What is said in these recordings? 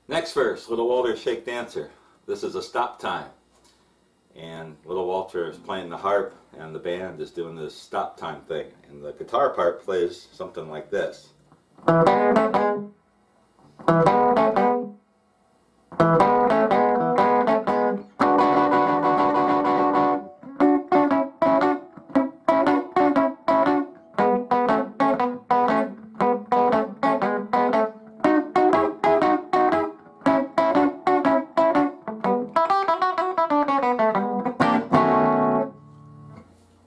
Next verse, Little Walter's Shake Dancer. This is a stop time. And Little Walter is playing the harp and the band is doing this stop time thing. And the guitar part plays something like this.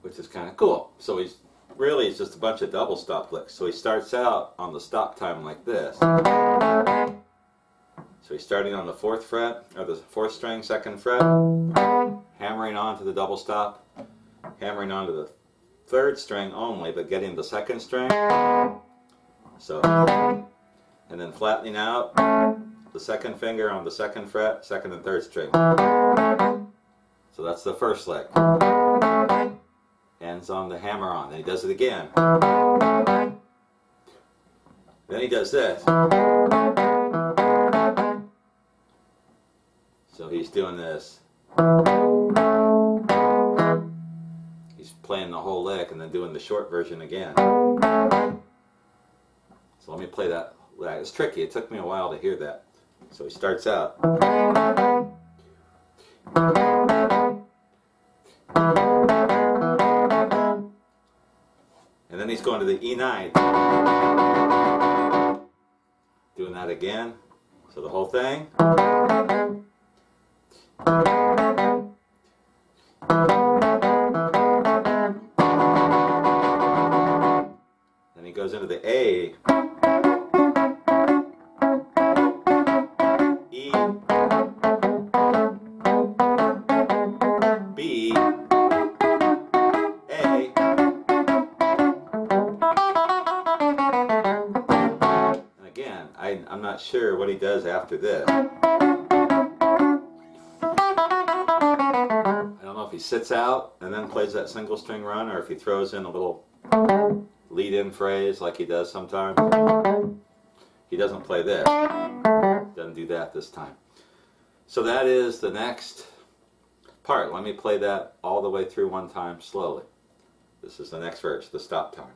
Which is kind of cool. So it's just a bunch of double stop licks. So he starts out on the stop time like this. So he's starting on the 4th fret, or the 4th string, 2nd fret, hammering onto the double stop, hammering onto the 3rd string only, but getting the 2nd string. So, and then flattening out the 2nd finger on the 2nd fret, 2nd and 3rd string. So that's the first lick. Ends on the hammer on. Then he does it again. Then he does this. So he's doing this. He's playing the whole lick and then doing the short version again. So let me play that. It's tricky. It took me a while to hear that. So he starts out. And then he's going to the E9. Doing that again. So the whole thing. Then he goes into the A. E. B. A. And again, I'm not sure what he does after this. If he sits out and then plays that single string run, or if he throws in a little lead-in phrase like he does sometimes. He doesn't play this. Doesn't do that this time. So that is the next part. Let me play that all the way through one time slowly. This is the next verse, the stop time.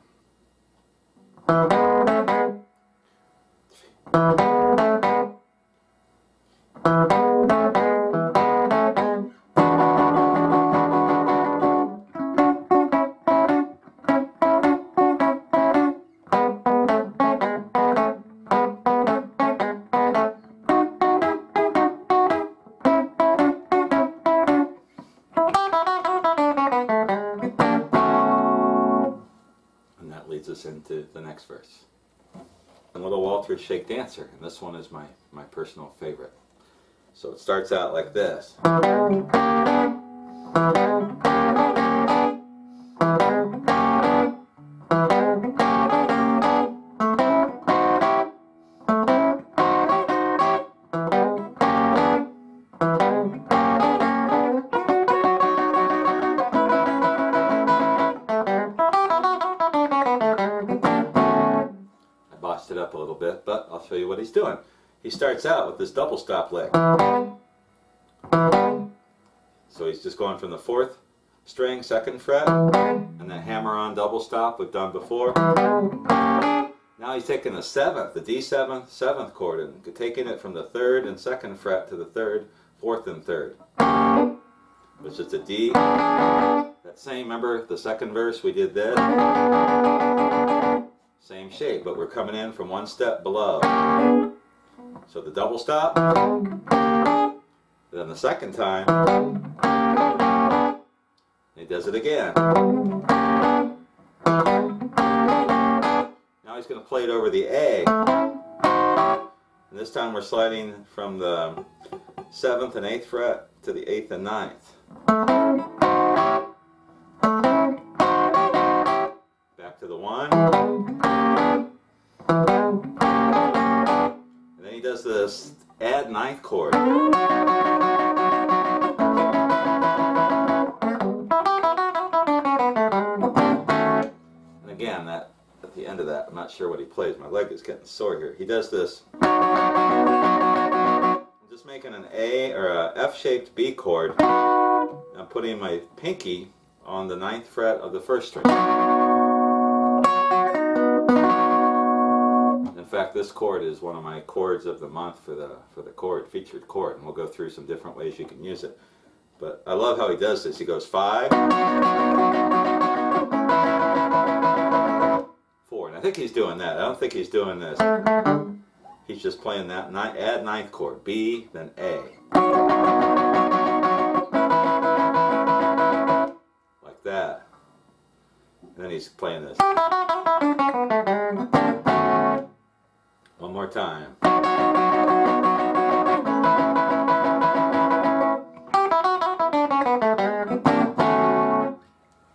Leads us into the next verse. And Little Walter's Shake Dancer, and this one is my personal favorite. So it starts out like this. It up a little bit, but I'll show you what he's doing. He starts out with this double stop lick. So he's just going from the 4th string, 2nd fret, and then hammer on double stop we've done before. Now he's taking the 7th, the D7, 7th chord, and taking it from the 3rd and 2nd fret to the 3rd, 4th and 3rd. Which is a D. That same, remember the second verse we did this? Same shape, but we're coming in from one step below. So the double stop, then the second time, he does it again. Now he's going to play it over the A. And this time we're sliding from the 7th and 8th fret to the 8th and 9th. Back to the 1. And then he does this add 9th chord. And again, that at the end of that, I'm not sure what he plays. My leg is getting sore here. He does this. an A or a F-shaped B chord. I'm putting my pinky on the 9th fret of the 1st string. In fact, this chord is one of my chords of the month for the chord featured chord, and we'll go through some different ways you can use it. But I love how he does this. He goes 5, 4, and I think he's doing that. I don't think he's doing this. He's just playing that add 9th chord, B, then A. Like that. And then he's playing this. One more time.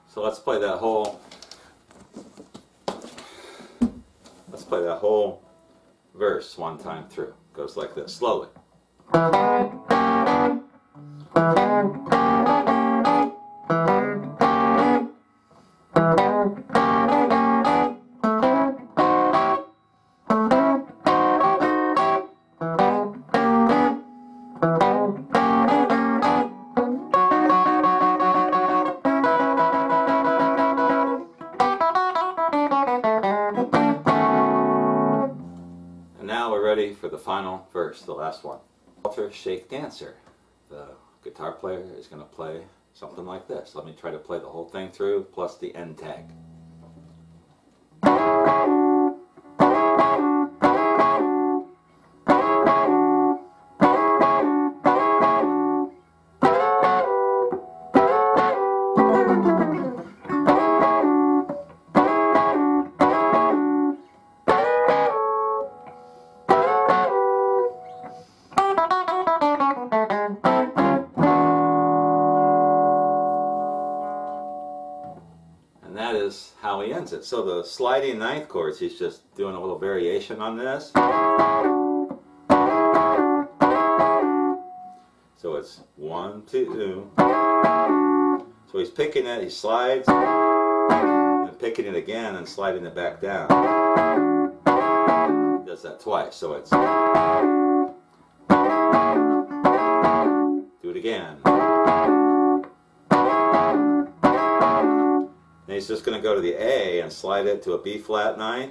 So let's play that whole verse one time through. Goes like this, slowly. Ready for the final verse, the last one. Walter Shake Dancer. The guitar player is going to play something like this. Let me try to play the whole thing through, plus the end tag. That is how he ends it. So the sliding 9th chords, he's just doing a little variation on this. So it's 1, 2. So he's picking it, he slides, and picking it again and sliding it back down. He does that twice, so it's... Do it again. And he's just going to go to the A and slide it to a B flat 9.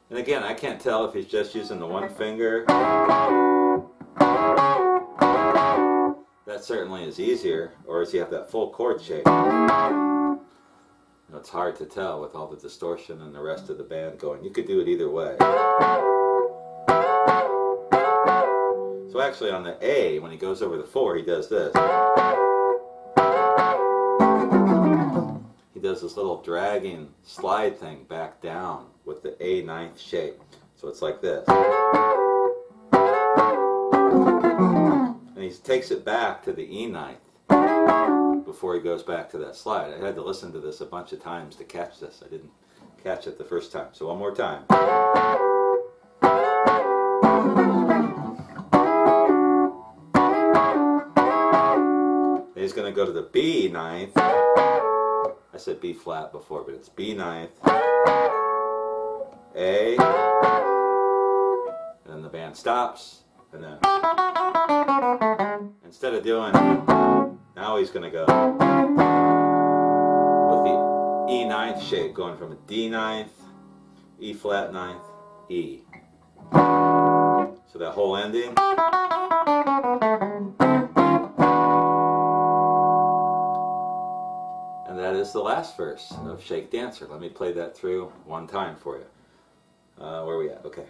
And again, I can't tell if he's just using the one finger. That certainly is easier. Or does he have that full chord shape? You know, it's hard to tell with all the distortion and the rest of the band going. You could do it either way. So actually on the A, when he goes over the 4, he does this. He does this little dragging slide thing back down with the A 9th shape. So it's like this. And he takes it back to the E 9th before he goes back to that slide. I had to listen to this a bunch of times to catch this. I didn't catch it the first time. So one more time. Then he's going to go to the B 9th. I said B flat before, but it's B 9th, A, and then the band stops, and then instead of doing, now he's going to go with the E 9th shape, going from a D 9th, E flat 9th, E. So that whole ending. That is the last verse of Shake Dancer. Let me play that through one time for you. Where are we at? Okay.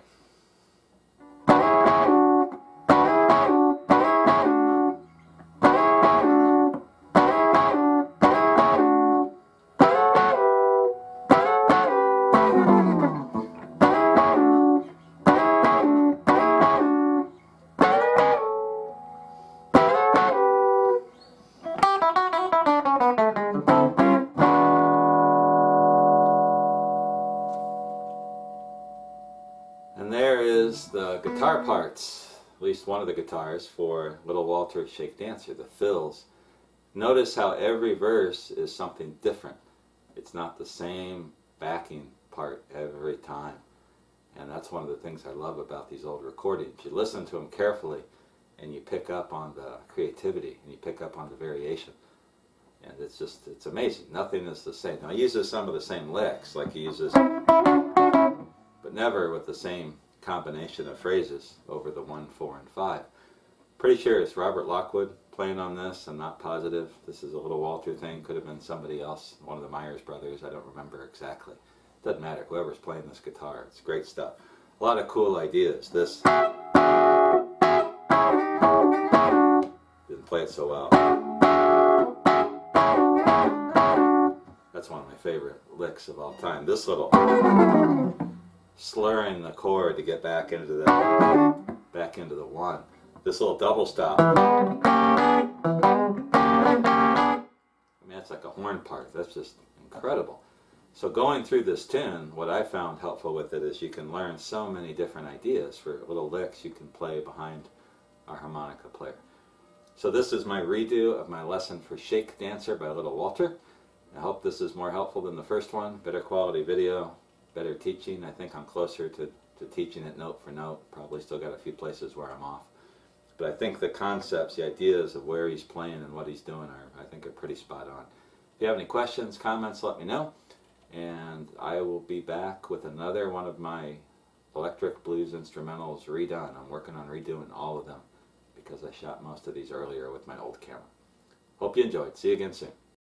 And there is the guitar parts, at least one of the guitars, for Little Walter Shake Dancer, the fills. Notice how every verse is something different. It's not the same backing part every time. And that's one of the things I love about these old recordings. You listen to them carefully and you pick up on the creativity and you pick up on the variation. And it's amazing. Nothing is the same. Now he uses some of the same licks, like he uses, but never with the same combination of phrases over the 1, 4, and 5. Pretty sure it's Robert Lockwood playing on this. I'm not positive. This is a little Walter thing. Could have been somebody else, one of the Myers brothers. I don't remember exactly. Doesn't matter. Whoever's playing this guitar, it's great stuff. A lot of cool ideas. This didn't play it so well. That's one of my favorite licks of all time. This little slurring the chord to get back into the 1. This little double stop. I mean, that's like a horn part. That's just incredible. So going through this tune, what I found helpful with it is you can learn so many different ideas for little licks you can play behind our harmonica player. So this is my redo of my lesson for Shake Dancer by Little Walter. I hope this is more helpful than the first one. Better quality video, better teaching. I think I'm closer to teaching it note for note. Probably still got a few places where I'm off. But I think the concepts, the ideas of where he's playing and what he's doing I think are pretty spot on. If you have any questions, comments, let me know. And I will be back with another one of my electric blues instrumentals redone. I'm working on redoing all of them because I shot most of these earlier with my old camera. Hope you enjoyed. See you again soon.